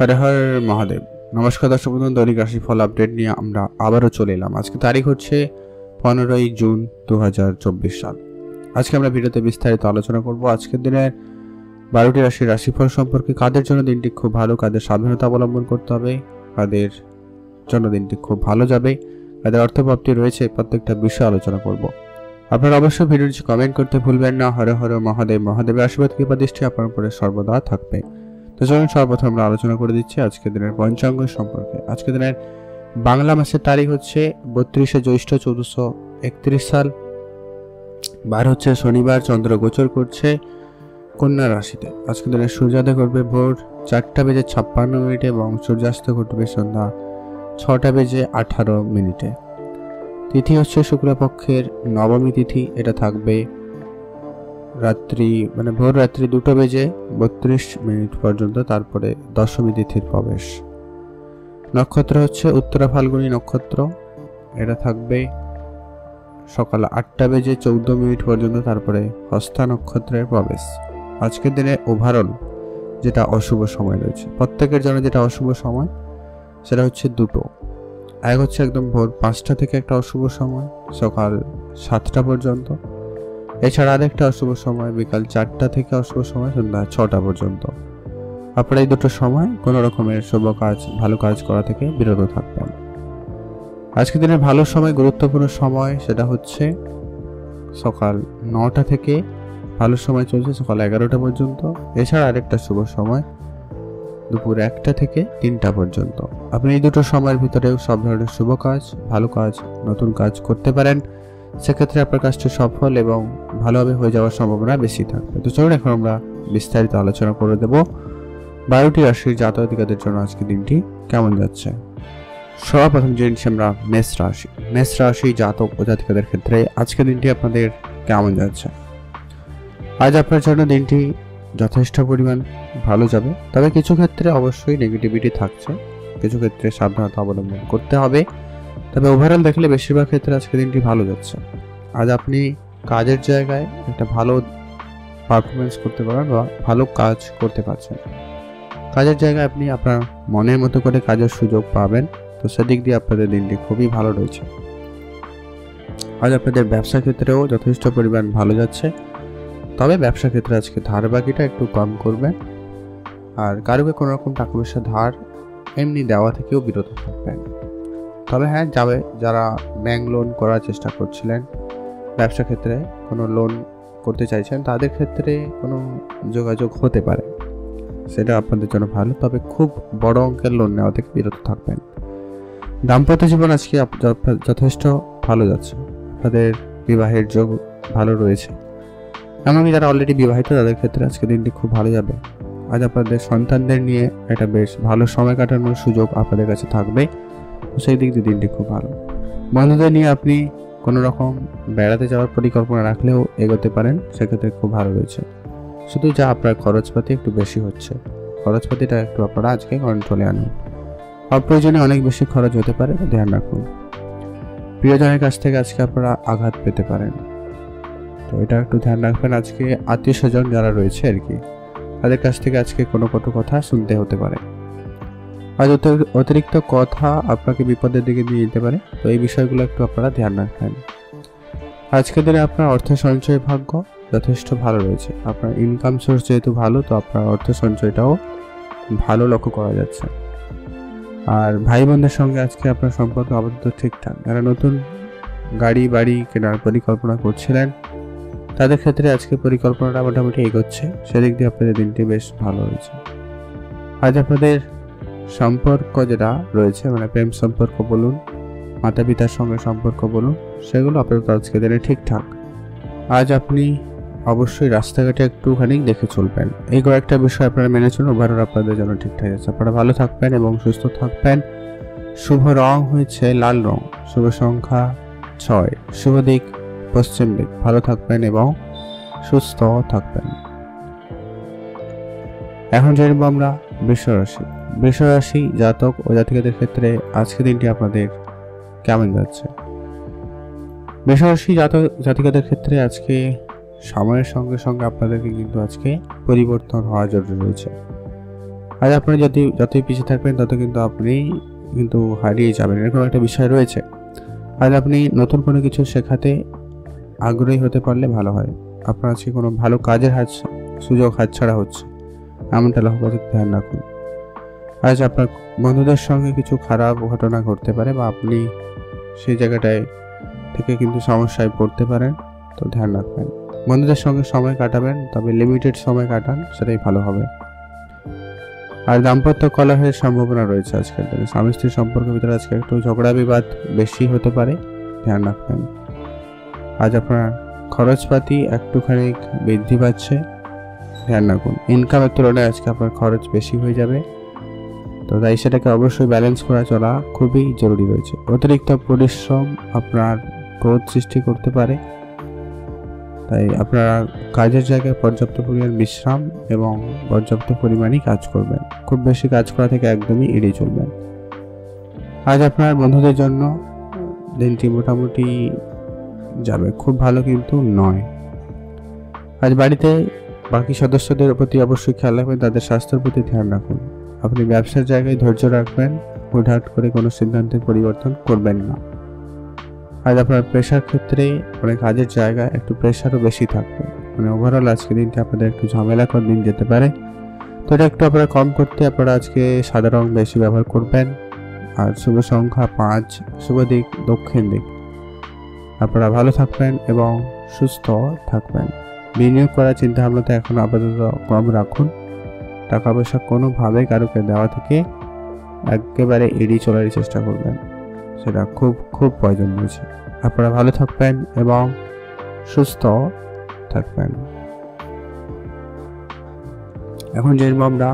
হর হর মহাদেব। নমস্কার দর্শক বন্ধু, দৈনিক রাশিফল আপডেট নিয়ে আমরা আবারও চলে এলাম। আজকে তারিখ হচ্ছে 15ই জুন 2024 সাল। আজকে আমরা ভিডিওতে বিস্তারিত আলোচনা করব আজকের দিনের 12টি রাশির রাশিফল সম্পর্কে। কাদের জন্য দিনটি খুব ভালো, কাদের সাবধানতা অবলম্বন করতে হবে, কাদের জন্য দিনটি খুব ভালো যাবে, কাদের অর্থপ্রাপ্তি রয়েছে, প্রত্যেকটা বিষয় আলোচনা করব। আপনারা অবশ্যই ভিডিওটি কমেন্ট করতে ভুলবেন না। হর হর মহাদেব। মহাদেবের আশীর্বাদ কৃপা দৃষ্টি আপনার উপরে সর্বদা থাকবে। তো চলুন সর্বপ্রথম আমরা আলোচনা করে দিচ্ছি আজকের দিনের পঞ্চাঙ্গ সম্পর্কে। আজকের দিনের বাংলা মাসের তারিখ হচ্ছে 32শে জ্যৈষ্ঠ 1431 সাল। বার হচ্ছে শনিবার। চন্দ্র গোচর করছে কন্যা রাশিতে। আজকের দিনের সূর্যোদয় ঘটবে ভোর 4:56 এবং সূর্যাস্ত ঘটবে সন্ধ্যা 6:18। তিথি হচ্ছে শুক্লপক্ষের নবমী তিথি। এটা থাকবে ভোর রাত্রি 2:32 পর্যন্ত, তারপরে দশমী তিথির প্রবেশ। নক্ষত্র হচ্ছে উত্তরা ফাল্গুনী নক্ষত্র। এটা থাকবে সকাল 8:14 পর্যন্ত, তারপরে হস্তা নক্ষত্রের প্রবেশ। আজকের দিনে ওভারঅল যেটা অশুভ সময় রয়েছে প্রত্যেকের জন্য, যেটা অশুভ সময় সেটা হচ্ছে দুটো। এক হচ্ছে একদম ভোর 5টা থেকে একটা অশুভ সময় সকাল 7টা পর্যন্ত। এছাড়া আরেকটা অশুভ সময় বিকাল 4টা থেকে অশুভ সময় সন্ধ্যা 6টা পর্যন্ত। আপনারা এই দুটো সময় কোনো রকমের শুভ কাজ, ভালো কাজ করা থেকে বিরত থাকবেন। আজকের দিনের ভালো সময়, গুরুত্বপূর্ণ সময় সেটা হচ্ছে সকাল 9টা থেকে ভালো সময় চলছে সকাল 11টা পর্যন্ত। এছাড়া আরেকটা শুভ সময় দুপুর 1টা থেকে 3টা পর্যন্ত। আপনি এই দুটো সময়ের ভিতরেও সব ধরনের শুভ কাজ, ভালো কাজ, নতুন কাজ করতে পারেন। সেক্ষেত্রে আপনার কাজটি সফল এবং ভালোভাবে হয়ে যাওয়ার সম্ভাবনা বেশি থাকবে। তো চলুন এখন আমরা বিস্তারিত আলোচনা করে দেব 12টি রাশির জাতক-জাতিকাদের জন্য আজকের দিনটি কেমন যাচ্ছে। সর্বপ্রথম জেনেছি আমরা মেষ রাশি। মেষ রাশি জাতক ও জাতিকাদের ক্ষেত্রে আজকের দিনটি আপনাদের কেমন যাচ্ছে। আজ আপনার জন্য দিনটি যথেষ্ট পরিমাণ ভালো যাবে, তবে কিছু ক্ষেত্রে অবশ্যই নেগেটিভিটি থাকছে, কিছু ক্ষেত্রে সাবধানতা অবলম্বন করতে হবে। তবে ওভারঅল দেখলে বেশিরভাগ ক্ষেত্রে আজকের দিনটি ভালো যাচ্ছে। আজ আপনি কাজের জায়গায় একটা ভালো পারফরমেন্স করতে পারবেন বা ভালো কাজ করতে পারছেন। কাজের জায়গায় আপনি আপনার মনের মতো করে কাজের সুযোগ পাবেন। তো সেদিক দিয়ে আপনাদের দিনটি খুবই ভালো রয়েছে। আজ আপনাদের ব্যবসা ক্ষেত্রেও যথেষ্ট পরিমাণ ভালো যাচ্ছে, তবে ব্যবসা ক্ষেত্রে আজকে ধার বাকিটা একটু কম করবেন। আর কারোকে কোনো রকম টাকা পয়সা ধার এমনি দেওয়া থেকেও বিরত থাকবেন। তবে হ্যাঁ, যারা ব্যাংক লোন করার চেষ্টা করছিলেন, ব্যবসা ক্ষেত্রে কোনো লোন করতে চাইছেন, তাদের ক্ষেত্রে কোনো যোগাযোগ হতে পারে, সেটা আপনাদের জন্য ভালো। তবে খুব বড় অঙ্কের লোন নেওয়া থেকে বিরত থাকবেন। দাম্পত্য জীবন আজকে যথেষ্ট ভালো যাচ্ছে। আপনাদের বিবাহের যোগ ভালো রয়েছে। এমনকি যারা অলরেডি বিবাহিত তাদের ক্ষেত্রে আজকে দিনটি খুব ভালো যাবে। আজ আপনাদের সন্তানদের নিয়ে একটা বেশ ভালো সময় কাটানোর সুযোগ আপনাদের কাছে থাকবে। সেই দিক দিয়ে দিনটি খুব ভালো। বন্ধুদের নিয়ে আপনি কোনো রকম বেড়াতে যাওয়ার পরিকল্পনা রাখলেও এগোতে পারেন, সেক্ষেত্রে খুব ভালো রয়েছে। শুধু যা আপনার খরচপাতি একটু বেশি হচ্ছে, খরচপাতিটা একটু আপনারা আজকে কন্ট্রোলে আনুন। অপ্রয়োজনে অনেক বেশি খরচ হতে পারে, ধ্যান রাখুন। প্রিয়জনের কাছ থেকে আজকে আপনারা আঘাত পেতে পারেন, তো এটা একটু ধ্যান রাখবেন। আজকে আত্মীয় স্বজন যারা রয়েছে আর কি, তাদের কাছ থেকে আজকে কোনো কটু কথা শুনতে হতে পারে। আজ অতিরিক্ত কথা আপনাকে বিপদের দিকে নিয়ে যেতে পারে, তো এই বিষয়গুলো একটু আপনারা ধ্যান রাখবেন। আজকের দিনে আপনার অর্থ সঞ্চয় ভাগ্য যথেষ্ট ভালো রয়েছে। আপনার ইনকাম সোর্স যেহেতু ভালো, তো আপনার অর্থ সঞ্চয়টাও ভালো লক্ষ্য করা যাচ্ছে। আর ভাই বোনদের সঙ্গে আজকে আপনার সম্পর্ক আপাতত ঠিকঠাক। যারা নতুন গাড়ি বাড়ি কেনার পরিকল্পনা করছিলেন, তাদের ক্ষেত্রে আজকে পরিকল্পনাটা মোটামুটি এগোচ্ছে, সেদিক দিয়ে আপনাদের দিনটি বেশ ভালো রয়েছে। আজ আপনাদের সম্পর্ক যেটা রয়েছে, মানে প্রেম সম্পর্ক বলুন, মাতা পিতার সঙ্গে সম্পর্ক বলুন, সেগুলো আপাতত আজকে দিনে ঠিকঠাক। আজ আপনি অবশ্যই রাস্তাঘাটে একটুখানি দেখে চলবেন। এই কয়েকটা বিষয় আপনারা মেনে চলুন, ওভারঅল আপনাদের জন্য ঠিকঠাক আছে। আপনারা ভালো থাকবেন এবং সুস্থ থাকবেন। শুভ রং হয়েছে লাল রং, শুভ সংখ্যা 6, শুভ দিক পশ্চিম দিক। ভালো থাকবেন এবং সুস্থ থাকবেন। এখন জানবো আমরা বৃষ রাশি। বৃষ রাশি জাতক ও জাতিকাদের ক্ষেত্রে আজকের দিনটি আপনাদের কেমন যাচ্ছে। বৃষ রাশি জাতক জাতিকাদের ক্ষেত্রে আজকে সময়ের সঙ্গে সঙ্গে আপনাদেরকে কিন্তু আজকে পরিবর্তন হওয়া জরুরি রয়েছে। আজ আপনি যতই পিছিয়ে থাকবেন তত কিন্তু আপনি হারিয়ে যাবেন, এরকম একটা বিষয় রয়েছে। আজ আপনি নতুন কোনো কিছু শেখাতে আগ্রহী হতে পারলে ভালো হয়। আপনার আজকে কোনো ভালো কাজের সুযোগ হাতছাড়া হচ্ছে, এমনটা লক্ষ্য করে ধ্যান রাখুন। আজ আপনার বন্ধুদের সঙ্গে কিছু খারাপ ঘটনা ঘটতে পারে বা আপনি সেই জায়গাটায় থেকে কিন্তু সমস্যায় পড়তে পারেন, তো ধ্যান রাখবেন। বন্ধুদের সঙ্গে সময় কাটাবেন, তবে লিমিটেড সময় কাটান, সেটাই ভালো হবে। আর দাম্পত্য কলহের সম্ভাবনা রয়েছে আজকের দিনে। স্বামী স্ত্রীর সম্পর্কের ভিতরে আজকে একটু ঝগড়া বিবাদ বেশি হতে পারে, ধ্যান রাখবেন। আজ আপনার খরচপাতি একটুখানি বৃদ্ধি পাচ্ছে, ধ্যান রাখুন। ইনকামের তুলনায় আজকে আপনার খরচ বেশি হয়ে যাবে, তো তাই সেটাকে অবশ্যই ব্যালেন্স করা চলা খুবই জরুরি রয়েছে। অতিরিক্ত পরিশ্রম আপনার ক্রোধ সৃষ্টি করতে পারে, তাই আপনারা কাজের জায়গায় পর্যাপ্ত পরিমাণ বিশ্রাম এবং পর্যাপ্ত পরিমাণই কাজ করবেন। খুব বেশি কাজ করা থেকে একদমই এড়িয়ে চলবেন। আজ আপনার বন্ধুদের জন্য দিনটি মোটামুটি যাবে, খুব ভালো কিন্তু নয়। আজ বাড়িতে বাকি সদস্যদের প্রতি অবশ্যই খেয়াল রাখবেন, তাদের স্বাস্থ্যের প্রতি ধ্যান রাখুন। আপনি ব্যবসার জায়গায় ধৈর্য রাখবেন, হুটহাট করে কোনো সিদ্ধান্তের পরিবর্তন করবেন না। আজ আপনার প্রেশার ক্ষেত্রে কাজের জায়গায় একটু প্রেশারও বেশি থাকবে, ওভারঅল আজকে দিনটি আপনাদের একটু ঝামেলাকর দিন যেতে পারে। তো এটা একটু আপনারা কম করতে আপনারা আজকে সাদা রং বেশি ব্যবহার করবেন। আর শুভ সংখ্যা 5, শুভ দিক দক্ষিণ দিক। আপনারা ভালো থাকবেন এবং সুস্থ থাকবেন। বিনিয়োগ করার চিন্তা ভাবনাতে এখন আপাতত কম রাখুন। টাকা পয়সা কোনোভাবে কারোকে দেওয়া থেকে একেবারে এড়িয়ে চলার চেষ্টা করবেন, সেটা খুব খুব প্রয়োজন রয়েছে। আপনারা ভালো থাকবেন এবং সুস্থ থাকবেন। এখন যে আমরা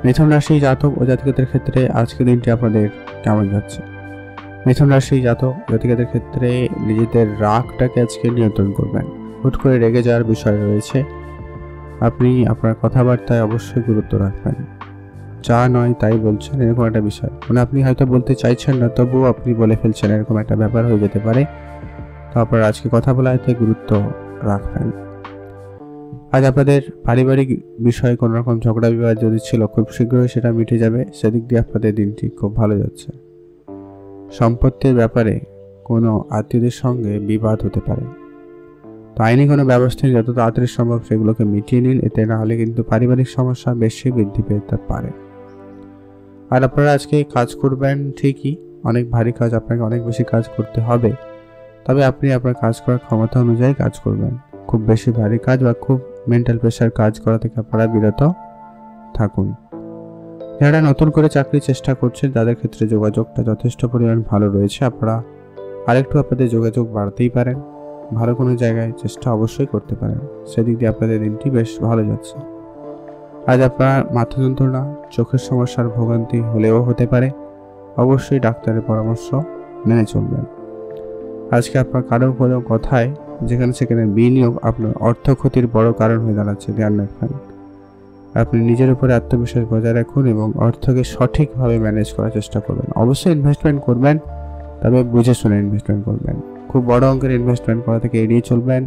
মিথুন রাশি জাতক ও জাতিকাদের ক্ষেত্রে আজকের দিনটি আপনাদের কেমন যাচ্ছে? মিথুন রাশি জাতক জাতিকাদের ক্ষেত্রে নিজেদের রাগটাকে আজকে নিয়ন্ত্রণ করবেন। হুট করে রেগে যাওয়ার বিষয় রয়েছে। আপনি আপনার কথাবার্তায় অবশ্যই গুরুত্ব রাখবেন। যা নয় তাই বলছেন, এরকম একটা বিষয়, আপনি হয়তো বলতে চাইছেন না, তবুও আপনি বলে ফেলছেন, এরকম একটা ব্যাপার হয়ে যেতে পারে। তো আপনারা আজকে কথা বলাতে গুরুত্ব রাখবেন। আজ আপনাদের পারিবারিক বিষয়ে কোনো রকম ঝগড়া বিবাদ যদি ছিল, খুব শীঘ্রই সেটা মিটে যাবে। সেদিক দিয়ে আপনাদের দিনটি খুব ভালো যাচ্ছে। সম্পত্তির ব্যাপারে কোনো আত্মীয়দের সঙ্গে বিবাদ হতে পারে, তো আইনি কোনো ব্যবস্থা যত তাড়াতাড়ি সম্ভব সেগুলোকে মিটিয়ে নিন, এতে না হলে কিন্তু পারিবারিক সমস্যা বেশি বৃদ্ধি পেতে পারে। আর আপনারা আজকে কাজ করবেন ঠিকই, অনেক ভারী কাজ, আপনাকে অনেক বেশি কাজ করতে হবে, তবে আপনি আপনার কাজ করার ক্ষমতা অনুযায়ী কাজ করবেন। খুব বেশি ভারী কাজ বা খুব মেন্টাল প্রেশার কাজ করা থেকে আপনারা বিরত থাকুন। যারা নতুন করে চাকরির চেষ্টা করছেন তাদের ক্ষেত্রে যোগাযোগটা যথেষ্ট পরিমাণ ভালো রয়েছে। আপনারা আরেকটু আপনাদের যোগাযোগ বাড়তেই পারেন, ভালো কোনো জায়গায় চেষ্টা অবশ্যই করতে পারেন। সেদিক দিয়ে আপনাদের দিনটি বেশ ভালো যাচ্ছে। আজ আপনার মাথা যন্ত্রণা, চোখের সমস্যার ভোগান্তি হলেও হতে পারে, অবশ্যই ডাক্তারের পরামর্শ মেনে চলবেন। আজকে আপনার কারো কোনো কথায় যেখানে সেখানে বিনিয়োগ আপনার অর্থ ক্ষতির বড় কারণ হয়ে দাঁড়াচ্ছে, ধ্যান রাখবেন। আপনি নিজের উপরে আত্মবিশ্বাস বজায় রাখুন এবং অর্থকে সঠিকভাবে ম্যানেজ করার চেষ্টা করবেন। অবশ্যই ইনভেস্টমেন্ট করবেন, তবে বুঝে শুনে ইনভেস্টমেন্ট করবেন। খুব বড় অঙ্কের ইনভেস্টমেন্ট করা থেকে এড়িয়ে চলবেন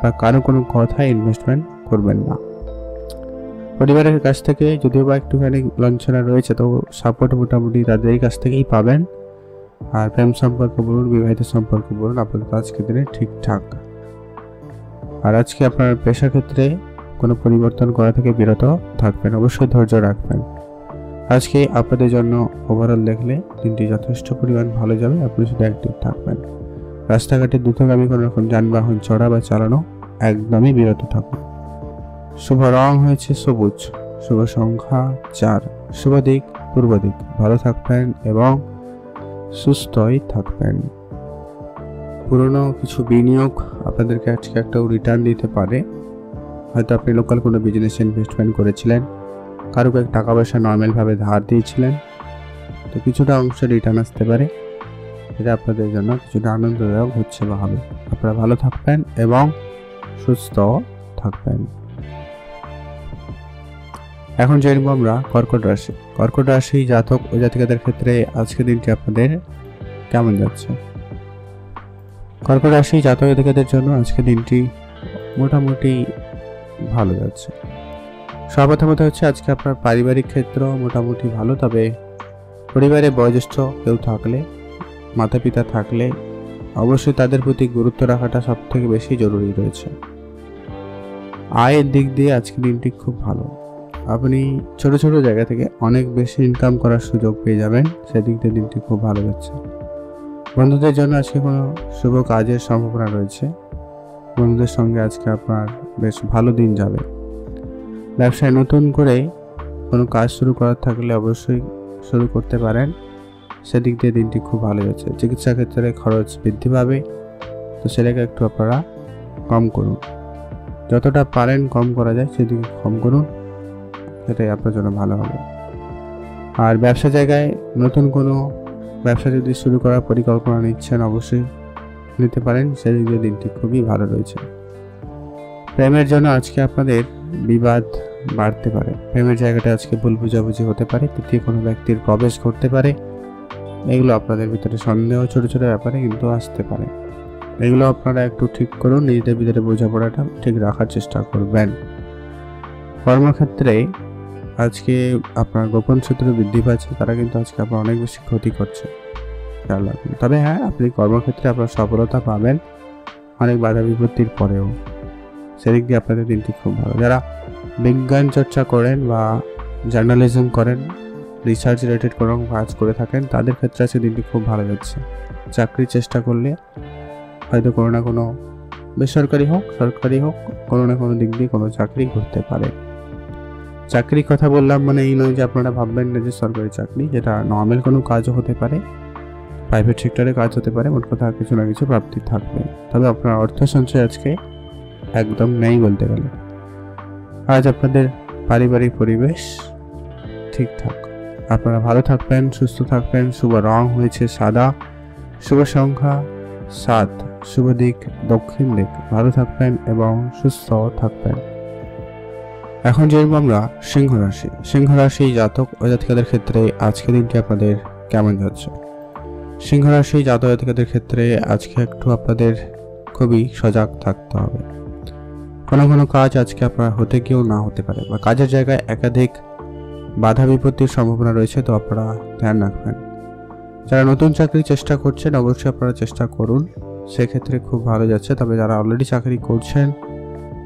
বা কারো কোনো কথায় ইনভেস্টমেন্ট করবেন না। পরিবারের কাছ থেকে যদিও বা একটুখানি লাঞ্ছনা রয়েছে, তো সাপোর্ট মোটামুটি তাদের কাছ থেকেই পাবেন। আর প্রেম সম্পর্ক বলুন, বিবাহিত সম্পর্ক বলুন, আপাতত আজকের দিনে ঠিকঠাক। আর আজকে আপনার পেশার ক্ষেত্রে কোনো পরিবর্তন করা থেকে বিরত থাকবেন, অবশ্যই ধৈর্য রাখবেন। আজকে আপনাদের জন্য ওভারঅল দেখলে দিনটি যথেষ্ট পরিমাণ ভালো যাবে। আপনি শুধু অ্যাক্টিভ থাকবেন। রাস্তাঘাটে দ্রুতগামী কোনো রকম যানবাহন চড়া বা চালানো একদমই বিরত থাকুন। শুভ রং হয়েছে সবুজ, শুভ সংখ্যা 4, শুভ দিক পূর্ব দিক। ভালো থাকবেন এবং সুস্থই থাকবেন। পুরনো কিছু বিনিয়োগ আপনাদেরকে আজকে একটা রিটার্ন দিতে পারে। হয়তো আপনি লোকাল কোনো বিজনেসে ইনভেস্টমেন্ট করেছিলেন, কারো টাকা পয়সা নর্মালভাবে ধার দিয়েছিলেন, তো কিছুটা অংশ রিটার্ন আসতে পারে। এটা আপনাদের জন্য কিছুটা আনন্দদায়ক হচ্ছে বা হবে। আপনারা ভালো থাকবেন এবং সুস্থ থাকবেন। এখন জেনব আমরা কর্কট রাশি জাতক ও জাতিকাদের ক্ষেত্রে আজকের দিনটি আপনাদের কেমন যাচ্ছে? কর্কট রাশি জাতক জাতিকাদের জন্য আজকের দিনটি মোটামুটি ভালো যাচ্ছে। সর্বপ্রথমত হচ্ছে আজকে আপনার পারিবারিক ক্ষেত্র মোটামুটি ভালো, তবে পরিবারে বয়োজ্যেষ্ঠ কেউ থাকলে, মাতা পিতা থাকলে অবশ্যই তাদের প্রতি গুরুত্ব রাখাটা সব থেকে বেশি জরুরি রয়েছে। আয়ের দিক দিয়ে আজকে দিনটি খুব ভালো, আপনি ছোট ছোট জায়গা থেকে অনেক বেশি ইনকাম করার সুযোগ পেয়ে যাবেন, সেদিক দিয়ে দিনটি খুব ভালো যাচ্ছে। বন্ধুদের জন্য আজকে কোনো শুভ কাজের সম্ভাবনা রয়েছে, বন্ধুদের সঙ্গে আজকে আপনার বেশ ভালো দিন যাবে। ব্যবসায় নতুন করে কোনো কাজ শুরু করার থাকলে অবশ্যই শুরু করতে পারেন, সেদিক দিয়ে দিনটি খুব ভালো যাচ্ছে। চিকিৎসা ক্ষেত্রে খরচ বৃদ্ধি পাবে, তো সেটাকে একটু আপনারা কম করুন, যতটা পারেন কম করা যায় সেদিকে কম করুন, সেটাই আপনার জন্য ভালো হবে। আর ব্যবসা জায়গায় নতুন কোনো ব্যবসা যদি শুরু করার পরিকল্পনা নিচ্ছেন অবশ্যই নিতে পারেন, সেদিক দিয়ে দিনটি খুবই ভালো রয়েছে। প্রেমের জন্য আজকে আপনাদের বিবাদ বাড়তে পারে, প্রেমের জায়গাটা আজকে ভুল বুঝাবুঝি হতে পারে, তৃতীয় কোনো ব্যক্তির প্রবেশ ঘটতে পারে, এগুলো আপনাদের ভিতরে সন্দেহ ছোট ছোট ব্যাপারে কিন্তু আসতে পারে, এগুলো আপনারা একটু ঠিক করুন, নিজেদের ভিতরে বোঝাপড়াটা ঠিক রাখার চেষ্টা করবেন। কর্মক্ষেত্রে আজকে আপনার গোপন শত্রু বৃদ্ধি পাচ্ছে, তারা কিন্তু আজকে আপনার অনেক বেশি ক্ষতি করছে, খেয়াল রাখুন। তবে হ্যাঁ, আপনি কর্মক্ষেত্রে আপনার সফলতা পাবেন অনেক বাধা বিপত্তির পরেও, সেদিক দিয়ে আপনাদের দিনটি খুব ভালো। যারা বিজ্ঞান চর্চা করেন বা জার্নালিজম করেন, রিসার্চ রিলেটেড কোনো কাজ করে থাকেন, তাদের ক্ষেত্রে আছে দিনটি খুব ভালো যাচ্ছে। চাকরির চেষ্টা করলে হয়তো কোনো না কোনো, বেসরকারি হোক সরকারি হোক, কোনো না কোনো দিক দিয়ে কোনো চাকরি করতে পারে। চাকরির কথা বললাম মানে এই নয় যে আপনারা ভাববেন না যে সরকারি চাকরি, যেটা নর্মাল কোনো কাজও হতে পারে, প্রাইভেট সেক্টরে কাজ হতে পারে, মোট কথা কিছু না কিছু প্রাপ্তি থাকবে। তবে আপনার অর্থ সঞ্চয় আজকে একদম নেই বলতে গেলে। আজ আপনাদের পারিবারিক পরিবেশ ঠিকঠাক, আপনারা ভালো থাকবেন, সুস্থ থাকবেন। শুভ রং হয়েছে সাদা, শুভ সংখ্যা 7, শুভ দিক দক্ষিণ দিক। ভালো থাকবেন এবং সুস্থ থাকবেন। এখন যেরকম আমরা সিংহ রাশি জাতক ও জাতিকাদের ক্ষেত্রে আজকের দিনটি আপনাদের কেমন যাচ্ছে? সিংহ রাশি জাতক জাতিকাদের ক্ষেত্রে আজকে একটু আপনাদের খুবই সজাগ থাকতে হবে। কোনো কোনো কাজ আজকে আপনার হতে গিয়েও না হতে পারে, বা কাজের জায়গায় একাধিক বাধা বিপত্তির সম্ভাবনা রয়েছে, তো আপনারা ধ্যান রাখবেন। যারা নতুন চাকরির চেষ্টা করছেন অবশ্যই আপনারা চেষ্টা করুন, সেক্ষেত্রে খুব ভালো যাচ্ছে। তবে যারা অলরেডি চাকরি করছেন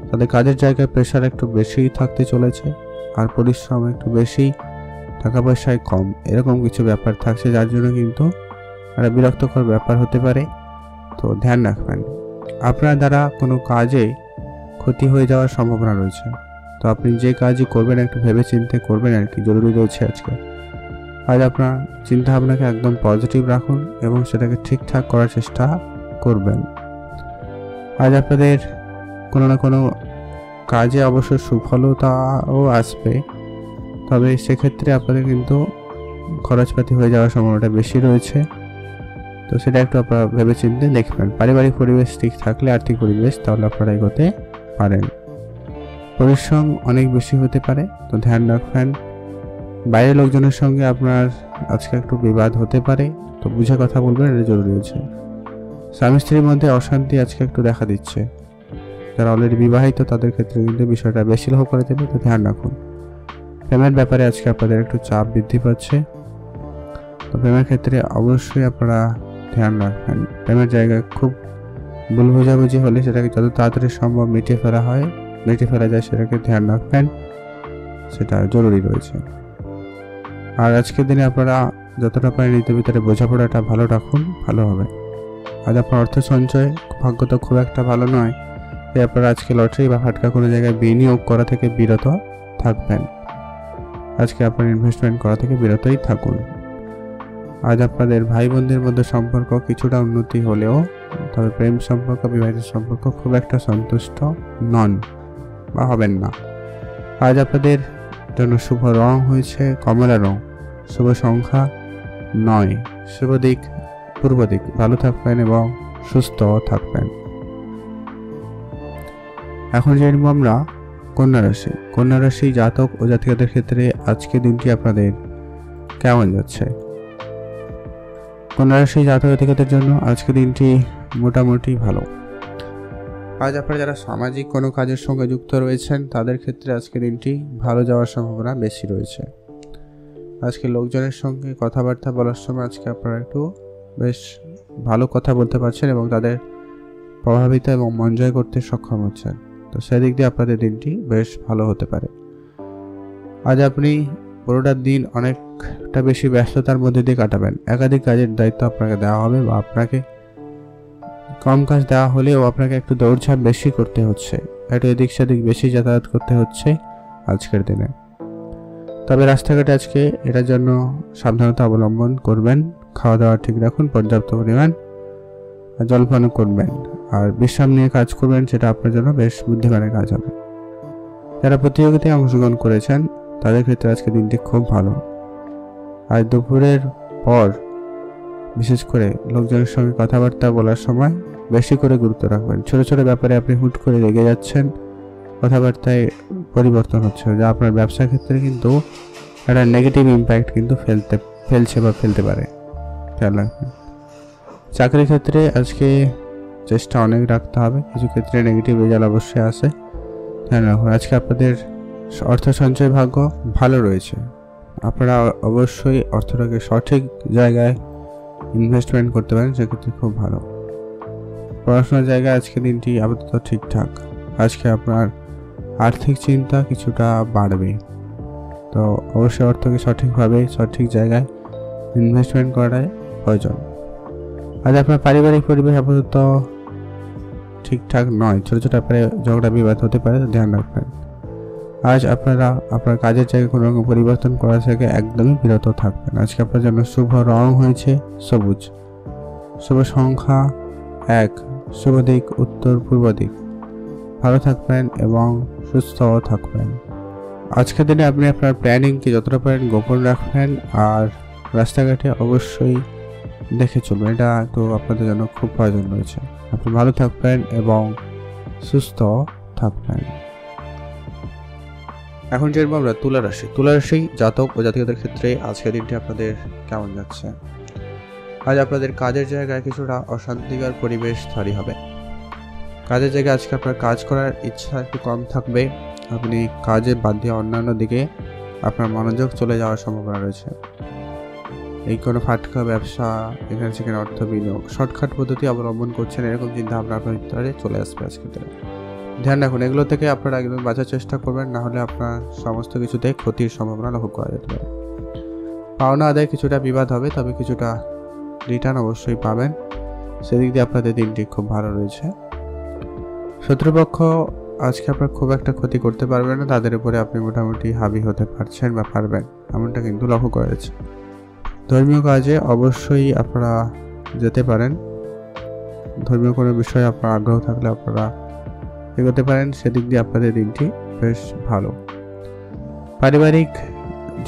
তাদের কাজের জায়গায় প্রেশার একটু বেশি থাকতে চলেছে, আর পরিশ্রম একটু বেশি, টাকা পয়সায় কম, এরকম কিছু ব্যাপার থাকছে, যার জন্য কিন্তু একটা বিরক্তকর ব্যাপার হতে পারে, তো ধ্যান রাখবেন। আপনার দ্বারা কোনো কাজে ক্ষতি হয়ে যাওয়ার সম্ভাবনা রয়েছে, তো আপনি যে কাজই করবেন একটু ভেবে চিন্তে করবেন আর কি, জরুরি রয়েছে আজকে। আজ আপনার চিন্তা ভাবনাকে একদম পজিটিভ রাখুন এবং সেটাকে ঠিকঠাক করার চেষ্টা করবেন। আজ আপনাদের কোনো না কোনো কাজে অবশ্য সুফলতাও আসবে, তবে সেক্ষেত্রে আপনাদের কিন্তু খরচপাতি হয়ে যাওয়ার সম্ভাবনাটা বেশি রয়েছে, তো সেটা একটু আপনারা ভেবে চিন্তে দেখবেন। পারিবারিক পরিবেশ ঠিক থাকলে, আর্থিক পরিবেশ, তাহলে আপনারা এগোতে পারেন। পরিশ্রম অনেক বেশি হতে পারে, তো ধ্যান রাখবেন। বাইরের লোকজনের সঙ্গে আপনার আজকে একটু বিবাদ হতে পারে, তো বুঝে কথা বলবেন, এটা জরুরি হয়েছে। স্বামী স্ত্রীর মধ্যে অশান্তি আজকে একটু দেখা দিচ্ছে, যারা অলরেডি বিবাহিত তাদের ক্ষেত্রে কিন্তু বিষয়টা বেশি লক্ষ্য করে দেবে, তো ধ্যান রাখুন। প্রেমের ব্যাপারে আজকে আপনাদের একটু চাপ বৃদ্ধি পাচ্ছে, তো প্রেমের ক্ষেত্রে অবশ্যই আপনারা ধ্যান রাখবেন। প্রেমের জায়গায় খুব ভুল বোঝাবুঝি হলে সেটাকে যত তাড়াতাড়ি সম্ভব মিটিয়ে ফেলা যায়, সেটাকে ধ্যান রাখবেন, সেটা জরুরি রয়েছে। আর আজকের দিনে আপনারা যতটা পারেন নিজেদের ভিতরে বোঝাপড়াটা ভালো রাখুন, ভালো হবে। আজ আপনার অর্থ সঞ্চয় ভাগ্য তো খুব একটা ভালো নয়, তাই আপনারা আজকে লটারি বা ফাটকা কোনো জায়গায় বিনিয়োগ করা থেকে বিরত থাকবেন। আজকে আপনার ইনভেস্টমেন্ট করা থেকে বিরতই থাকুন। আজ আপনাদের ভাই বোনদের মধ্যে সম্পর্ক কিছুটা উন্নতি হলেও, তবে প্রেম সম্পর্ক, বিবাহিত সম্পর্ক খুব একটা সন্তুষ্ট নন বা হবেন না। আজ আপনাদের জন্য শুভ রং হয়েছে কমলা রং, শুভ সংখ্যা 9, শুভ দিক পূর্ব দিক। ভালো থাকবেন এবং সুস্থ থাকবেন। এখন জানবো আমরা কন্যা রাশি জাতক ও জাতিকাদের ক্ষেত্রে আজকে দিনটি আপনাদের কেমন যাচ্ছে? কন্যা রাশি জাতক জাতিকাদের জন্য আজকে দিনটি মোটামুটি ভালো। আজ আপনারা যারা সামাজিক কোনো কাজের সঙ্গে যুক্ত রয়েছেন তাদের ক্ষেত্রে আজকে দিনটি ভালো যাওয়ার সম্ভাবনা বেশি রয়েছে। আজকে লোকজনের সঙ্গে কথাবার্তা বলার সময় আজকে আপনারা একটু বেশ ভালো কথা বলতে পারছেন এবং তাদের প্রভাবিত এবং মন জয় করতে সক্ষম হচ্ছেন। তো সেদিক দিয়ে আপনাদের দিনটি বেশ ভালো হতে পারে। আজ আপনি পুরোটা দিন অনেকটা বেশি ব্যস্ততার মধ্যে দিয়ে কাটাবেন। একাধিক কাজের দায়িত্ব আপনাকে দেওয়া হবে বা আপনাকে কম কাজ দেওয়া হলেও আপনাকে একটু দৌড়ঝাঁপ বেশি করতে হচ্ছে, একটু এদিক সেদিক বেশি যাতায়াত করতে হচ্ছে আজকের দিনে। তবে রাস্তাঘাটে আজকে এটার জন্য সাবধানতা অবলম্বন করবেন। খাওয়া দাওয়া ঠিক রাখুন, পর্যাপ্ত পরিমাণ জলপান করবেন আর বিশ্রাম নিয়ে কাজ করবেন, সেটা আপনার জন্য বেশ বুদ্ধিমানের কাজ হবে। যারা প্রতিযোগিতায় অংশগ্রহণ করেছেন তাদের ক্ষেত্রে আজকে দিনটি খুব ভালো। আজ দুপুরের পর বিশেষ করে লোকজনের সঙ্গে কথাবার্তা বলার সময় বেশি করে গুরুত্ব রাখবেন। ছোট ছোট ব্যাপারে আপনি হুট করে রেগে যাচ্ছেন, কথাবার্তায় পরিবর্তন হচ্ছে, যা আপনার ব্যবসার ক্ষেত্রে কিন্তু একটা নেগেটিভ ইম্প্যাক্ট কিন্তু ফেলতে পারে, খেয়াল রাখবেন। চাকরির ক্ষেত্রে আজকে চেষ্টা অনেক রাখতে হবে, কিছু ক্ষেত্রে নেগেটিভ রেজাল্ট অবশ্যই আসে, ধ্যান রাখুন। আজকে আপনাদের অর্থ সঞ্চয় ভাগ্য ভালো রয়েছে, আপনারা অবশ্যই অর্থটাকে সঠিক জায়গায় ইনভেস্টমেন্ট করতে পারেন, সেক্ষেত্রে খুব ভালো। পড়াশোনার জায়গায় আজকে দিনটি আপাতত ঠিকঠাক। আজকে আপনার আর্থিক চিন্তা কিছুটা বাড়বে, তো অবশ্যই অর্থকে সঠিকভাবে সঠিক জায়গায় ইনভেস্টমেন্ট করাটাই প্রয়োজন। আজ আপনার পারিবারিক পরিবেশ আপাতত ঠিকঠাক নয়, ছোটো ছোটো ব্যাপারে ঝগড়া বিবাদ হতে পারে, ধ্যান রাখবেন। আজ আপনারা আপনার কাজের জায়গায় কোনো রকম পরিবর্তন করা থেকে একদমই বিরত থাকবেন। আজকে আপনার জন্য শুভ রং হয়েছে সবুজ, শুভ সংখ্যা 1, শুভ দিক উত্তর পূর্ব দিক। ভালো থাকবেন এবং সুস্থ থাকবেন। আজকের দিনে আপনি আপনার প্ল্যানিংকে যতটা পারেন গোপন রাখবেন আর রাস্তাঘাটে অবশ্যই দেখে চলবেন, এটা তো আপনাদের জন্য খুব প্রয়োজন রয়েছে। আপনি ভালো থাকবেন এবং সুস্থ থাকবেন। এখন যে আমরা তুলা রাশি জাতক ও জাতিকাদের ক্ষেত্রে আজকের দিনটি আপনাদের কেমন যাচ্ছে? আজ আপনাদের কাজের জায়গায় কিছুটা অশান্তিকর পরিবেশ তৈরি হবে। কাজের জায়গায় আজকে আপনার কাজ করার ইচ্ছা একটু কম থাকবে। আপনি কাজে বাদ দিয়ে অন্যান্য দিকে আপনার মনোযোগ চলে যাওয়ার সম্ভাবনা রয়েছে। এই কোনো ফাটকা ব্যবসা, এখানে সেখানে অর্থ বিনিয়োগ, শর্টকাট পদ্ধতি অবলম্বন করছেন, এরকম চিন্তা ভাবনা আপনার ভিতরে চলে আসবে আজকে দিনে। ধ্যান রাখুন, এগুলো থেকে আপনারা একদম বাঁচার চেষ্টা করবেন, না হলে আপনার সমস্ত কিছুতে ক্ষতির সম্ভাবনা লক্ষ্য করা যেতে পারে। পাওনা আদায় কিছুটা বিবাদ হবে, তবে কিছুটা রিটার্ন অবশ্যই পাবেন, সেদিক দিয়ে আপনাদের দিনটি খুব ভালো রয়েছে। শত্রুপক্ষ আজকে আপনার খুব একটা ক্ষতি করতে পারবেন না, তাদের উপরে আপনি মোটামুটি হাবি হতে পারছেন বা পারবেন, এমনটা কিন্তু লক্ষ্য করা যাচ্ছে। ধর্মীয় কাজে অবশ্যই আপনারা যেতে পারেন, ধর্মীয় কোনো বিষয়ে আপনার আগ্রহ থাকলে আপনারা এগোতে পারেন, সেদিক দিয়ে আপনাদের দিনটি বেশ ভালো। পারিবারিক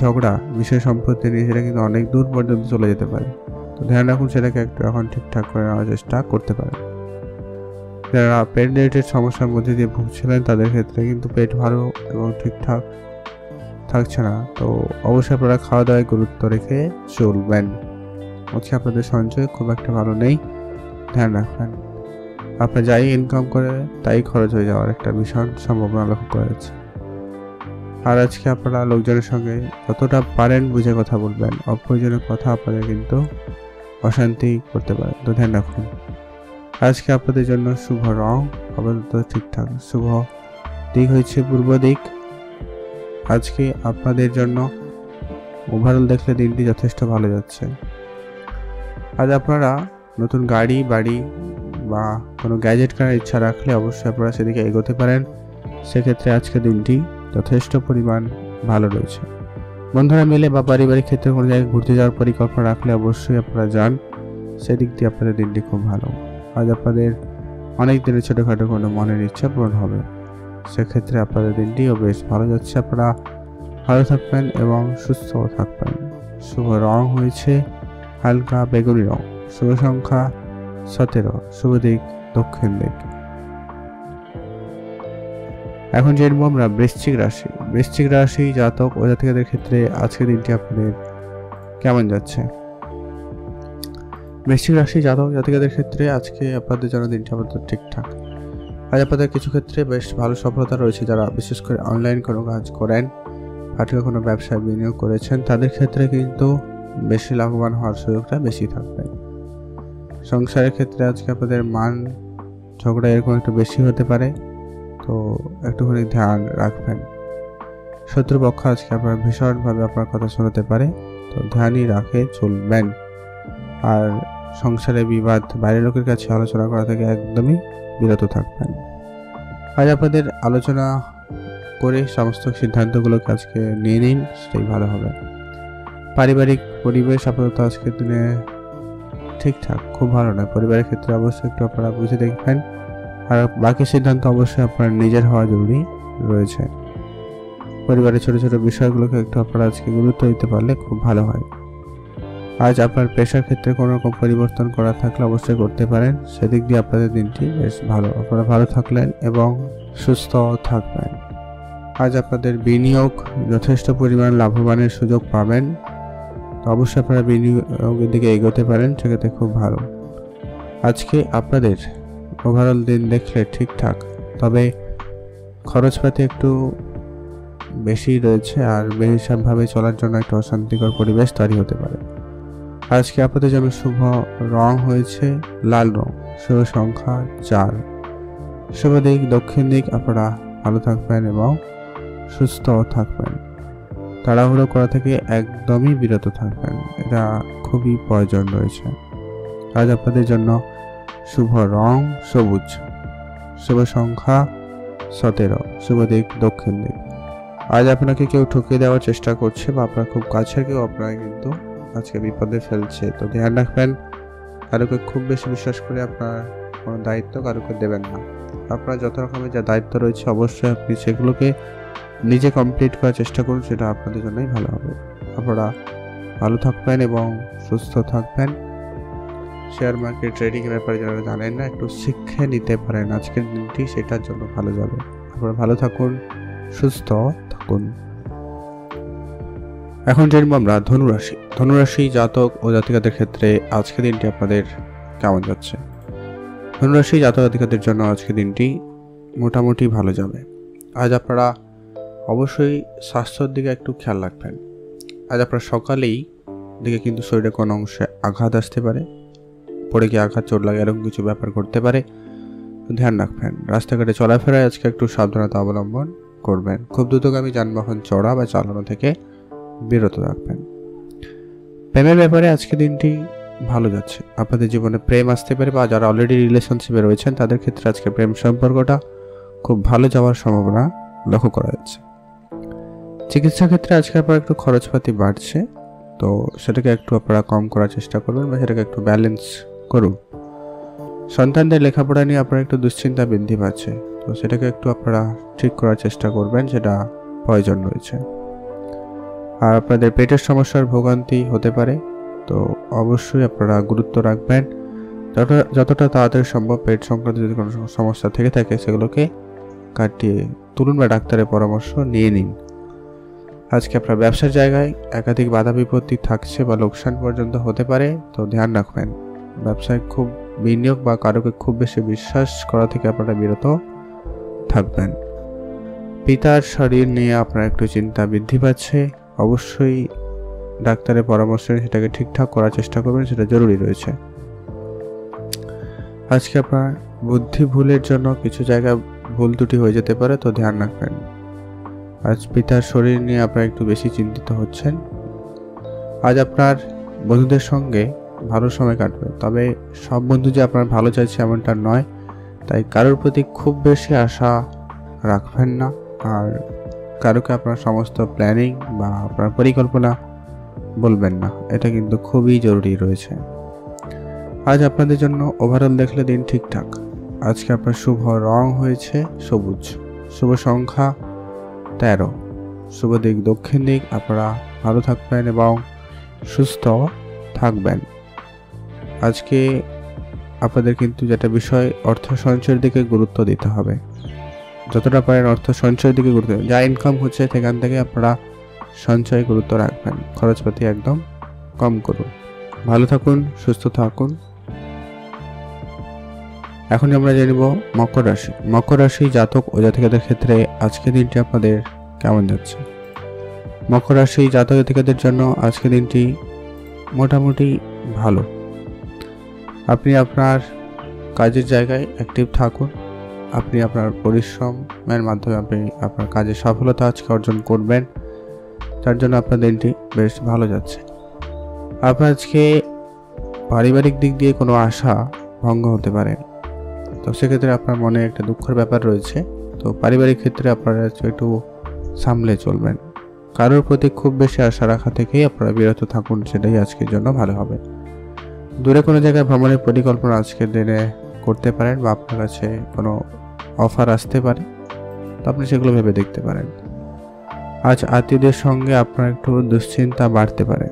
ঝগড়া, বিষয় সম্পত্তি নিয়ে সেটা কিন্তু অনেক দূর পর্যন্ত চলে যেতে পারে, তো ধ্যান রাখুন, সেটাকে একটু এখন ঠিকঠাক করে নেওয়ার চেষ্টা করতে পারেন। যারা পেট রিলেটেড সমস্যার মধ্যে দিয়ে ভুগছিলেন তাদের ক্ষেত্রে কিন্তু পেট ভালো এবং ঠিকঠাক থাকছে না, তো অবশ্যই আপনারা খাওয়া দাওয়ায় গুরুত্ব রেখে চলবেন। হচ্ছে আপনাদের সঞ্চয় খুব একটা ভালো নেই, ধ্যান রাখবেন। আপনি যাই ইনকাম করে তাই খরচ হয়ে যাওয়ার একটা ভীষণ সম্ভাবনা লক্ষ্য করা যাচ্ছে। আর আজকে আপনারা লোকজনের সঙ্গে যতটা পারেন বুঝে কথা বলবেন, অপ্রয়োজনীয় কথা আপনাদের কিন্তু অশান্তি করতে পারে, তো ধ্যান রাখুন। আজকে আপনাদের জন্য শুভ রং আপাতত ঠিকঠাক, শুভ দিক হচ্ছে পূর্ব দিক। আজকে আপনাদের জন্য ওভারঅল দেখলে দিনটি যথেষ্ট ভালো যাচ্ছে। আজ আপনারা নতুন গাড়ি, বাড়ি বা কোনো গ্যাজেট কেনার ইচ্ছা রাখলে অবশ্যই আপনারা সেদিকে এগোতে পারেন, সেক্ষেত্রে আজকের দিনটি যথেষ্ট পরিমাণ ভালো রয়েছে। বন্ধুরা মিলে বা পারিবারিক ক্ষেত্রে কোনো জায়গায় ঘুরতে যাওয়ার পরিকল্পনা রাখলে অবশ্যই আপনারা যান, সেদিক দিয়ে আপনাদের দিনটি খুব ভালো। আজ আপনাদের অনেক দিনের ছোটোখাটো কোনো মনের ইচ্ছা পূরণ হবে, সেক্ষেত্রে আপনাদের দিনটিও বেশ ভালো যাচ্ছে। আপনারা ভালো থাকবেন এবং সুস্থ থাকবেন। শুভ রং হয়েছে হালকা বেগুনি রং, শুভ সংখ্যা 17, শুভ দিক দক্ষিণ দিক। এখন জানবো আমরা বৃশ্চিক রাশি জাতক ও জাতিকাদের ক্ষেত্রে আজকের দিনটি আপনাদের কেমন যাচ্ছে? বৃশ্চিক রাশি জাতক জাতিকাদের ক্ষেত্রে আজকে আপনাদের জন্য দিনটি আপাতত ঠিকঠাক। আজ আপনাদের কিছু ক্ষেত্রে বেশ ভালো সফলতা রয়েছে। যারা বিশেষ করে অনলাইন কোনো কাজ করেন, আজকে কোনো ব্যবসায় বিনিয়োগ করেছেন, তাদের ক্ষেত্রে কিন্তু বেশি লাভবান হওয়ার সুযোগটা বেশি থাকবে। সংসারের ক্ষেত্রে আজকে আপনাদের মান ঝগড়া এরকম একটু বেশি হতে পারে, তো একটুখানি ধ্যান রাখবেন। শত্রুপক্ষ আজকে আপনার ভীষণভাবে আপনার কথা শোনাতে পারে, তো ধ্যানই রাখে চলবেন। আর সংসারে বিবাদ বাইরের লোকের কাছে আলোচনা করা থেকে একদমই বিরত থাকবেন। আজ আপনাদের আলোচনা করে সমস্ত সিদ্ধান্তগুলোকে আজকে নিয়ে নিন, সেটাই ভালো হবে। পারিবারিক পরিবেশ আপাতত আজকের দিনে ঠিকঠাক, খুব ভালো নয়। পরিবারের ক্ষেত্রে অবশ্যই একটু আপনারা বুঝে দেখবেন, আর বাকি সিদ্ধান্ত অবশ্যই আপনার নিজের হওয়া জরুরি রয়েছে। পরিবারের ছোট ছোট বিষয়গুলোকে একটু আপনারা আজকে গুরুত্ব দিতে পারলে খুব ভালো হয়। আজ আপনার পেশার ক্ষেত্রে কোনো রকম পরিবর্তন করা থাকলে অবশ্যই করতে পারেন, সেদিক দিয়ে আপনাদের দিনটি বেশ ভালো। আপনারা ভালো থাকলেন এবং সুস্থ থাকবেন। আজ আপনাদের বিনিয়োগ যথেষ্ট পরিমাণ লাভবানের সুযোগ পাবেন, তো অবশ্যই আপনারা বিনিয়োগের দিকে এগোতে পারেন, সেক্ষেত্রে খুব ভালো। আজকে আপনাদের ওভারঅল দিন দেখলে ঠিকঠাক, তবে খরচপাতি একটু বেশি রয়েছে, আর বেহিসাবভাবে চলার জন্য একটু অশান্তিকর পরিবেশ তৈরি হতে পারে। আজকে আপনাদের জন্য শুভ রং হয়েছে লাল রং, শুভ সংখ্যা 4, শুভ দিক দক্ষিণ দিক। আপনারা ভালো থাকবেন এবং সুস্থ থাকবেন। তাড়াহুড়ো করা থেকে একদমই বিরত থাকবেন, এটা খুবই প্রয়োজন রয়েছে। আজ আপনাদের জন্য শুভ রং সবুজ, শুভ সংখ্যা 17, শুভ দিক দক্ষিণ দিক। আজ আপনাকে কেউ ঠকিয়ে দেওয়ার চেষ্টা করছে, বা আপনার খুব কাছের কেউ আপনাকে কিন্তু আজকে বিপদে ফেলছে, তো ধ্যান রাখবেন। কারোকে খুব বেশি বিশ্বাস করে আপনার কোনো দায়িত্ব কারোকে দেবেন না। আপনার যত রকমের যা দায়িত্ব রয়েছে অবশ্যই আপনি সেগুলোকে নিজে কমপ্লিট করার চেষ্টা করুন, সেটা আপনাদের জন্যই ভালো হবে। আপনারা ভালো থাকবেন এবং সুস্থ থাকবেন। শেয়ার মার্কেট ট্রেডিংয়ের ব্যাপারে যারা জানেন না, একটু শিক্ষা নিতে পারেন। আজকের দিনটি সেটার জন্য ভালো যাবে। আপনারা ভালো থাকুন, সুস্থ থাকুন। এখন জানবো আমরা ধনুরাশি। ধনুরাশি জাতক ও জাতিকাদের ক্ষেত্রে আজকের দিনটি আপনাদের কেমন যাচ্ছে? ধনুরাশি জাতক জাতিকাদের জন্য আজকের দিনটি মোটামুটি ভালো যাবে। আজ আপনারা অবশ্যই স্বাস্থ্যের দিকে একটু খেয়াল রাখবেন। আজ আপনার সকালেই দিকে কিন্তু শরীরে কোনো অংশে আঘাত আসতে পারে, পড়ে গিয়ে আঘাত চোট লাগে, এরকম কিছু ব্যাপার করতে পারে, ধ্যান রাখবেন। রাস্তাঘাটে চলাফেরায় আজকে একটু সাবধানতা অবলম্বন করবেন। খুব দ্রুতগামী যানবাহন চড়া বা চালানো থেকে বিরত রাখবেন। প্রেমের ব্যাপারে আজকে দিনটি ভালো যাচ্ছে। আপনাদের জীবনে প্রেম আসতে পারে, বা যারা অলরেডি রিলেশনশিপে রয়েছেন তাদের ক্ষেত্রে আজকে প্রেম সম্পর্কটা খুব ভালো যাওয়ার সম্ভাবনা লক্ষ্য করা যাচ্ছে। চিকিৎসা ক্ষেত্রে আজকে আপনার একটু খরচপাতি বাড়ছে, তো সেটাকে একটু আপনারা কম করার চেষ্টা করবেন, বা সেটাকে একটু ব্যালেন্স করুন। সন্তানদের লেখাপড়া নিয়ে আপনার একটু দুশ্চিন্তা বৃদ্ধি পাচ্ছে, তো সেটাকে একটু আপনারা ঠিক করার চেষ্টা করবেন, সেটা প্রয়োজন রয়েছে। আর আপনাদের পেটের সমস্যার ভোগান্তি হতে পারে, তো অবশ্যই আপনারা গুরুত্ব রাখবেন। যতটা তাড়াতাড়ি সম্ভব পেট সংক্রান্ত যদি কোনো সমস্যা থেকে থাকে সেগুলোকে কাটিয়ে তুলুন, বা ডাক্তারের পরামর্শ নিয়ে নিন। আজকে আপনার ব্যবসার জায়গায় একাধিক বাধা বিপত্তি থাকছে, বা লোকসান পর্যন্ত হতে পারে, তো ধ্যান রাখবেন। ব্যবসায় খুব বিনিয়োগ বা কারোকে খুব বেশি বিশ্বাস করা থেকে আপনারা বিরত থাকবেন। পিতার শরীর নিয়ে আপনার একটু চিন্তা বৃদ্ধি পাচ্ছে, অবশ্যই ডাক্তারের পরামর্শ নিয়ে সেটাকে ঠিকঠাক করার চেষ্টা করবেন, সেটা জরুরি রয়েছে। আজকে আপনার বুদ্ধি ভুলের জন্য কিছু জায়গায় ভুল ত্রুটি হয়ে যেতে পারে, তো ধ্যান রাখবেন। আজ পিতার শরীর নিয়ে আপনারা একটু বেশি চিন্তিত হচ্ছেন। আজ আপনার বন্ধুদের সঙ্গে ভালো সময় কাটবে, তবে সব বন্ধু যে আপনার ভালো চাইছে এমনটা নয়, তাই কারোর প্রতি খুব বেশি আশা রাখবেন না। আর কারোকে আপনার সমস্ত প্ল্যানিং বা আপনার পরিকল্পনা বলবেন না, এটা কিন্তু খুবই জরুরি রয়েছে। আজ আপনাদের জন্য ওভারঅল দেখলে দিন ঠিকঠাক। আজকে আপনার শুভ রং হয়েছে সবুজ, শুভ সংখ্যা 13, শুভ দিক দক্ষিণ দিক। আপনারা ভালো থাকবেন এবং সুস্থ থাকবেন। আজকে আপনাদের কিন্তু যেটা বিষয়, অর্থ সঞ্চয়ের দিকে গুরুত্ব দিতে হবে। যতটা পারেন অর্থ সঞ্চয়ের দিকে গুরুত্ব, যা ইনকাম হচ্ছে সেখান থেকে আপনারা সঞ্চয়ে গুরুত্ব রাখবেন। খরচপাতি একদম কম করুন। ভালো থাকুন, সুস্থ থাকুন। এখন আমরা জানব মকর রাশি। মকর রাশি জাতক ও জাতিকাদের ক্ষেত্রে আজকের দিনটি আপনাদের কেমন যাচ্ছে। মকর রাশি জাতক জাতিকাদের জন্য আজকের দিনটি মোটামুটি ভালো। আপনি আপনার কাজের জায়গায় অ্যাক্টিভ থাকুন। আপনি আপনার পরিশ্রমের মাধ্যমে আপনি আপনার কাজে সফলতা আজকে অর্জন করবেন। তার জন্য আপনার দিনটি বেশ ভালো যাচ্ছে। আপনার আজকে পারিবারিক দিক দিয়ে কোনো আশা ভঙ্গ হতে পারে, তো সেক্ষেত্রে আপনার মনে একটা দুঃখের ব্যাপার রয়েছে। তো পারিবারিক ক্ষেত্রে আপনারা একটু সামলে চলবেন। কারোর প্রতি খুব বেশি আশা রাখা থেকেই আপনারা বিরত থাকুন, সেটাই আজকের জন্য ভালো হবে। দূরে কোনো জায়গায় ভ্রমণের পরিকল্পনা আজকের দিনে করতে পারেন, বা আপনার কাছে কোনো অফার আসতে পারে, তো আপনি সেগুলো ভেবে দেখতে পারেন। আজ আত্মীয়দের সঙ্গে আপনার একটু দুশ্চিন্তা বাড়তে পারে।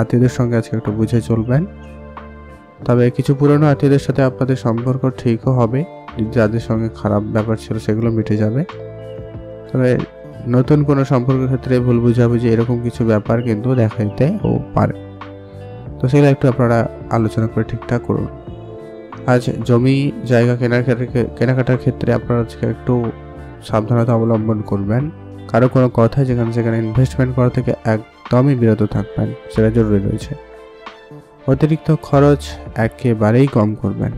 আত্মীয়দের সঙ্গে আজকে একটু বুঝে চলবেন। তবে কিছু পুরনো আত্মীয়দের সাথে আপনাদের সম্পর্ক ঠিকও হবে, যাদের সঙ্গে খারাপ ব্যাপার ছিল সেগুলো মিটে যাবে। তবে নতুন কোনো সম্পর্কের ক্ষেত্রে ভুল বুঝাবুঝি এরকম কিছু ব্যাপার কিন্তু দেখা দিতেও পারে, তো সেগুলো একটু আপনারা আলোচনা করে ঠিকঠাক করুন। আজ জমি জায়গা কেনাকাটার ক্ষেত্রে আপনারা আজকে একটু সাবধানতা অবলম্বন করবেন। কারো কোনো কথা যেখানে সেখানে ইনভেস্টমেন্ট করা থেকে একদমই বিরত থাকবেন, সেটা জরুরি রয়েছে। অতিরিক্ত খরচ একেবারেই কম করবেন।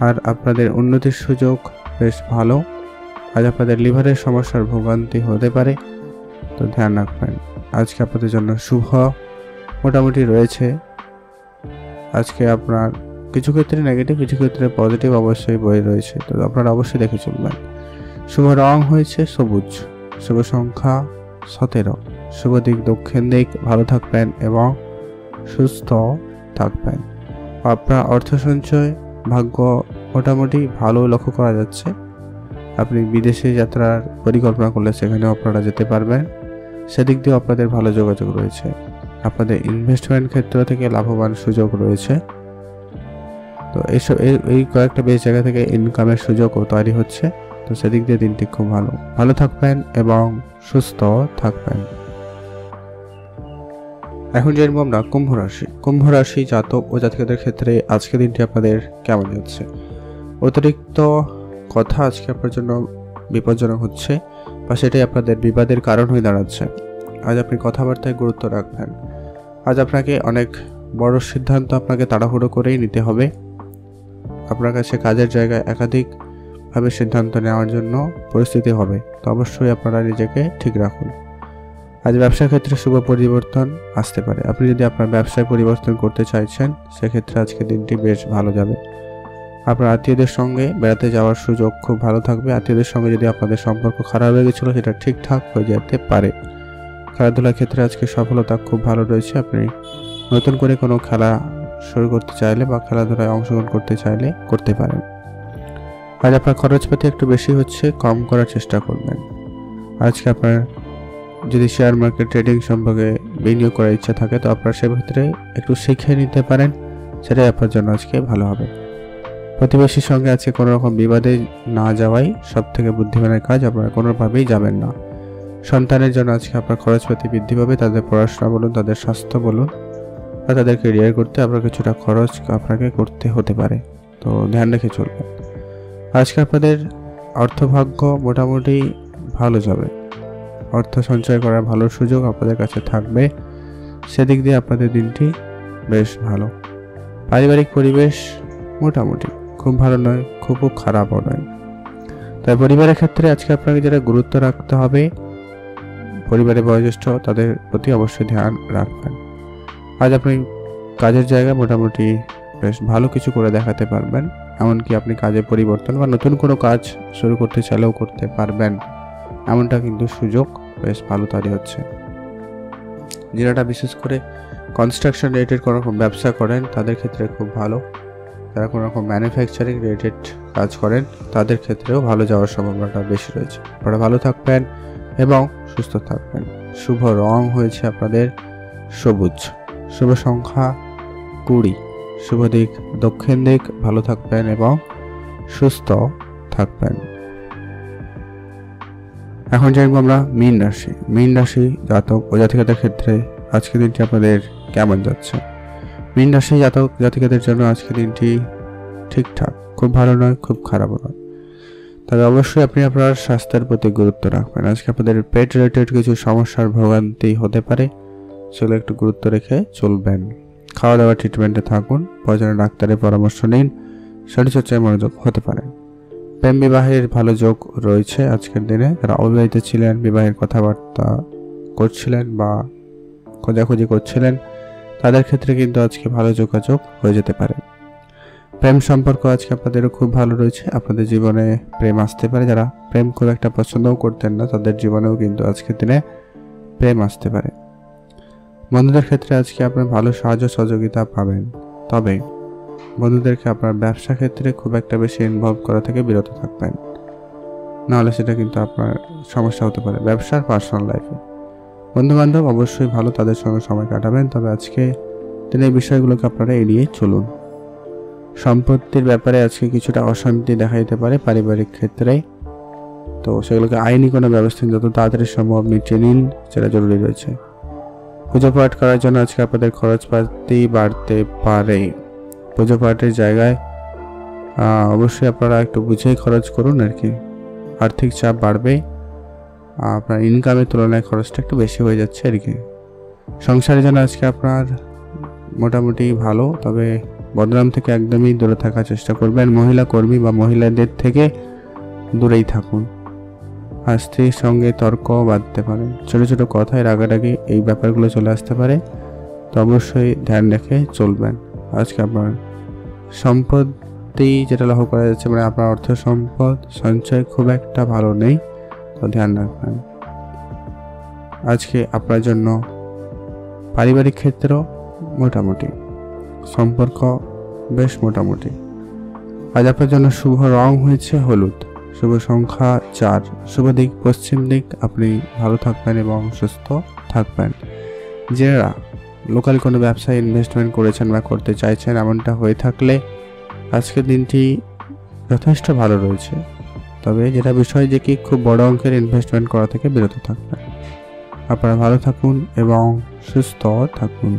আর আপনাদের উন্নতির সুযোগ বেশ ভালো। আজ আপনাদের লিভারের সমস্যার ভোগান্তি হতে পারে, তো ধ্যান রাখবেন। আজকে আপনাদের জন্য শুভ মোটামুটি রয়েছে। আজকে আপনার কিছু ক্ষেত্রে নেগেটিভ, কিছু ক্ষেত্রে পজিটিভ অবশ্যই বই রয়েছে, তো আপনারা অবশ্যই দেখে চলবেন। শুভ রং হয়েছে সবুজ। শুভ সংখ্যা 17। শুভ দিক দক্ষিণ দিক। ভালো থাকবেন এবং সুস্থ থাকবেন। আপনার অর্থ সঞ্চয় ভাগ্য মোটামুটি ভালো লক্ষ্য করা যাচ্ছে। আপনি বিদেশে যাত্রার পরিকল্পনা করলে সেখানেও আপনারা যেতে পারবেন, সেদিক দিয়েও আপনাদের ভালো যোগাযোগ রয়েছে। আপনাদের ইনভেস্টমেন্ট ক্ষেত্র থেকে লাভবান সুযোগ রয়েছে। তো এই কয়েকটা বেশ জায়গা থেকে ইনকামের সুযোগও তৈরি হচ্ছে, তো সেদিক দিয়ে দিনটি খুব ভালো থাকবেন এবং সুস্থ থাকবেন। এখন জানবো আমরা কুম্ভ রাশি। কুম্ভ রাশি জাতক ও জাতিকাদের ক্ষেত্রে আজকে দিনটি আপনাদের কেমন যাচ্ছে। অতিরিক্ত কথা আজকে আপনার জন্য বিপজ্জনক হচ্ছে, বা সেটাই আপনাদের বিবাদের কারণ হয়ে দাঁড়াচ্ছে। আজ আপনি কথাবার্তায় গুরুত্ব রাখবেন। আজ আপনাকে অনেক বড় সিদ্ধান্ত আপনাকে তাড়াহুড়ো করেই নিতে হবে। আপনার কাছে কাজের জায়গায় একাধিকভাবে সিদ্ধান্ত নেওয়ার জন্য পরিস্থিতি হবে, তো অবশ্যই আপনারা নিজেকে ঠিক রাখুন। আজ ব্যবসার ক্ষেত্রে শুভ পরিবর্তন আসতে পারে। আপনি যদি আপনার ব্যবসায় পরিবর্তন করতে চাইছেন, সেক্ষেত্রে আজকে দিনটি বেশ ভালো যাবে। আপনার আত্মীয়দের সঙ্গে বেড়াতে যাওয়ার সুযোগ খুব ভালো থাকবে। আত্মীয়দের সঙ্গে যদি আপনাদের সম্পর্ক খারাপ হয়ে গেছিলো, সেটা ঠিকঠাক হয়ে যেতে পারে। খেলাধুলার ক্ষেত্রে আজকে সফলতা খুব ভালো রয়েছে। আপনি নতুন করে কোনো খেলা শুরু করতে চাইলে বা খেলাধুলায় অংশগ্রহণ করতে চাইলে করতে পারেন। আজ আপনার খরচপাতি একটু বেশি হচ্ছে, কম করার চেষ্টা করবেন। আজকে আপনার যদি শেয়ার মার্কেট ট্রেডিং সম্পর্কে বিনিয়োগ করার ইচ্ছা থাকে, তো আপনার সেক্ষেত্রে একটু শিখে নিতে পারেন, সেটাই আপনার জন্য আজকে ভালো হবে। প্রতিবেশীর সঙ্গে আজকে কোনো রকম বিবাদে না যাওয়াই সব থেকে বুদ্ধিমানের কাজ। আপনারা কোনোভাবেই যাবেন না। সন্তানের জন্য আজকে আপনার খরচপাতি বৃদ্ধি পাবে। তাদের পড়াশোনা বলুন, তাদের স্বাস্থ্য বলুন, বা তাদের ক্যারিয়ার করতে আপনার কিছুটা খরচ আপনাকে করতে হতে পারে, তো ধ্যান রেখে চলবেন। আজকে আপনাদের অর্থভাগ্য মোটামুটি ভালো যাবে। অর্থ সঞ্চয় করার ভালো সুযোগ আপনাদের কাছে থাকবে, সেদিক দিয়ে আপনাদের দিনটি বেশ ভালো। পারিবারিক পরিবেশ মোটামুটি খুব ভালো নয়, খুব খারাপও নয়। তাই পরিবারের ক্ষেত্রে আজকে আপনাকে যেটা গুরুত্ব রাখতে হবে, পরিবারের বয়োজ্যেষ্ঠ তাদের প্রতি অবশ্যই ধ্যান রাখবেন। আজ আপনি কাজের জায়গায় মোটামুটি বেশ ভালো কিছু করে দেখাতে পারবেন। এমনকি আপনি কাজে পরিবর্তন বা নতুন কোনো কাজ শুরু করতে চাইলেও করতে পারবেন, এমনটা কিন্তু সুযোগ বেশ ভালো তৈরি হচ্ছে। যারা বিশেষ করে কনস্ট্রাকশন রিলেটেড কোনো রকম ব্যবসা করেন, তাদের ক্ষেত্রে খুব ভালো। যারা কোনো রকম ম্যানুফ্যাকচারিং রিলেটেড কাজ করেন, তাদের ক্ষেত্রেও ভালো যাওয়ার সম্ভাবনাটা বেশি রয়েছে। আপনারা ভালো থাকবেন এবং সুস্থ থাকবেন। শুভ রং হয়েছে আপনাদের সবুজ। শুভ সংখ্যা 20। শুভ দিক দক্ষিণ দিক। ভালো থাকবেন এবং সুস্থ থাকবেন। এখন জানবো আমরা মীন রাশি। মীন রাশি জাতক ও জাতিকাদের ক্ষেত্রে আজকের দিনটি আপনাদের কেমন যাচ্ছে। মীন রাশি জাতক জাতিকাদের জন্য আজকের দিনটি ঠিকঠাক, খুব ভালো নয়, খুব খারাপও নয়। তবে অবশ্যই আপনি আপনার স্বাস্থ্যের প্রতি গুরুত্ব রাখবেন। আজকে আপনাদের পেট রিলেটেড কিছু সমস্যার ভোগান্তি হতে পারে, সেগুলো একটু গুরুত্ব রেখে চলবেন। খাওয়া দাওয়া ট্রিটমেন্টে থাকুন, প্রয়োজনে ডাক্তারের পরামর্শ নিন, শরীরচর্চায় মনোযোগ হতে পারে। প্রেম বিবাহের ভালো যোগ রয়েছে আজকের দিনে। যারা অবিবাহিত ছিলেন, বিবাহের কথাবার্তা করছিলেন বা খোঁজাখুঁজি করছিলেন, তাদের ক্ষেত্রে কিন্তু আজকে ভালো যোগাযোগ হয়ে যেতে পারে। প্রেম সম্পর্ক আজকে আপনাদেরও খুব ভালো রয়েছে। আপনাদের জীবনে প্রেম আসতে পারে। যারা প্রেম খুব একটা পছন্দও করতেন না, তাদের জীবনেও কিন্তু আজকের দিনে প্রেম আসতে পারে। বন্ধুদের ক্ষেত্রে আজকে আপনার ভালো সাহায্য সহযোগিতা পাবেন। তবে বন্ধুদেরকে আপনার ব্যবসা ক্ষেত্রে খুব একটা বেশি ইনভলভ করা থেকে বিরত থাকবেন, নাহলে সেটা কিন্তু আপনার সমস্যা হতে পারে ব্যবসার পার্সোনাল লাইফে। বন্ধুবান্ধব অবশ্যই ভালো, তাদের সঙ্গে সময় কাটাবেন। তবে আজকে দিনে এই বিষয়গুলোকে আপনারা এড়িয়ে চলুন। সম্পত্তির ব্যাপারে আজকে কিছুটা অশান্তি দেখা যেতে পারে পারিবারিক ক্ষেত্রে, তো সেগুলোকে আইনি কোনো ব্যবস্থা যত তাড়াতাড়ি সম্ভব মিটিয়ে নিন, সেটা জরুরি রয়েছে। পুজো পাঠ করার জন্য আজকে আপনাদের খরচপাতি বাড়তে পারে। পুজো পাঠের জায়গায় অবশ্যই আপনারা একটু বুঝেই খরচ করুন আর কি। আর্থিক চাপ বাড়বে, আপনার ইনকামের তুলনায় খরচটা একটু বেশি হয়ে যাচ্ছে আর কি। সংসারের জন্য আজকে আপনার মোটামুটি ভালো, তবে বদনাম থেকে একদমই দূরে থাকার চেষ্টা করবেন। মহিলা কর্মী বা মহিলাদের থেকে দূরেই থাকুন। আর স্ত্রীর সঙ্গে তর্ক বাঁধতে পারে, ছোটো ছোটো কথায় রাগারাগি এই ব্যাপারগুলো চলে আসতে পারে, তো অবশ্যই ধ্যান রেখে চলবেন। আজকে আপনার সম্পত্তি যেটা লক্ষ্য করা যাচ্ছে, মানে আপনার অর্থ সম্পদ সঞ্চয় খুব একটা ভালো নেই, তো ধ্যান রাখবেন। আজকে আপনার জন্য পারিবারিক ক্ষেত্রেও মোটামুটি, সম্পর্ক বেশ মোটামুটি। আজ আপনার জন্য শুভ রং হয়েছে হলুদ, শুভ সংখ্যা 4, শুভ দিক পশ্চিম দিক। আপনি ভালো থাকবেন এবং সুস্থ থাকবেন। যারা লোকাল কোনো ব্যবসায় ইনভেস্টমেন্ট করেছেন বা করতে চাইছেন, এমনটা হয়ে থাকলে আজকের দিনটি যথেষ্ট ভালো রয়েছে। তবে যেটা বিষয় যে কি খুব বড় অঙ্কের ইনভেস্টমেন্ট করা থেকে বিরত থাকবেন। আপনারা ভালো থাকুন এবং সুস্থ থাকুন।